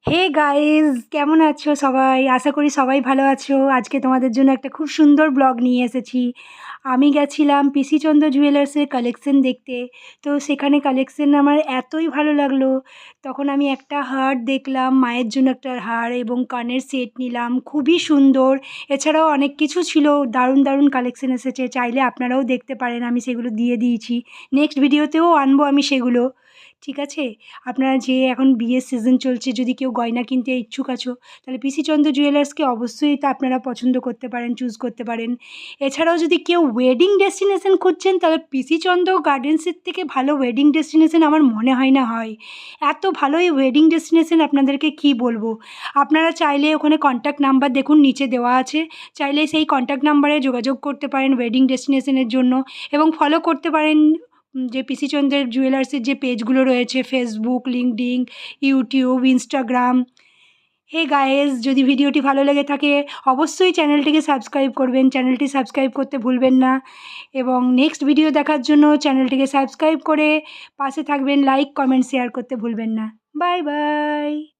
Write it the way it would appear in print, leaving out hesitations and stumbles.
Hey guys, কেমন আছো সবাই? আশা করি সবাই ভালো আছো। আজকে তোমাদের জন্য একটা খুব সুন্দর ব্লগ নিয়ে এসেছি। আমি গেছিলাম পিসি চন্দ্র জুয়েলার্সের কালেকশন দেখতে। তো সেখানে কালেকশন আমার এতই ভালো লাগলো। তখন আমি একটা হার দেখলাম, মায়ের জন্য একটা হার এবং কানের সেট নিলাম, খুবই সুন্দর। এছাড়াও অনেক কিছু ছিল, দারুণ দারুণ কালেকশন এসেছে, চাইলে আপনারাও দেখতে পারেন। আমি সেগুলো দিয়ে দিয়েছি, নেক্সট ভিডিওতেও আনবো আমি সেগুলো। ঠিক আছে, আপনারা যে এখন বিয়ের সিজন চলছে, যদি কেউ গয়না কিনতে ইচ্ছুক আছো, তাহলে পিসি চন্দ্র জুয়েলার্সকে অবশ্যই তা আপনারা পছন্দ করতে পারেন, চুজ করতে পারেন। এছাড়াও যদি কেউ ওয়েডিং ডেস্টিনেশন খুঁজছেন, তাহলে পিসি চন্দ্র গার্ডেন্সের থেকে ভালো ওয়েডিং ডেস্টিনেশন আমার মনে হয় না হয়। এত ভালো এই ওয়েডিং ডেস্টিনেশন আপনাদেরকে কি বলবো। আপনারা চাইলে ওখানে কন্ট্যাক্ট নাম্বার দেখুন নিচে দেওয়া আছে, চাইলে সেই কন্ট্যাক্ট নাম্বারে যোগাযোগ করতে পারেন ওয়েডিং ডেস্টিনেশনের জন্য, এবং ফলো করতে পারেন যে পিসি চন্দ্রের জুয়েলার্সের যে পেজগুলো রয়েছে, ফেসবুক, লিঙ্কডইন, ইউটিউব, ইনস্টাগ্রাম। হে গায়েস, যদি ভিডিওটি ভালো লেগে থাকে অবশ্যই চ্যানেলটিকে সাবস্ক্রাইব করবেন, চ্যানেলটি সাবস্ক্রাইব করতে ভুলবেন না। এবং নেক্সট ভিডিও দেখার জন্য চ্যানেলটিকে সাবস্ক্রাইব করে পাশে থাকবেন, লাইক কমেন্ট শেয়ার করতে ভুলবেন না। Bye bye.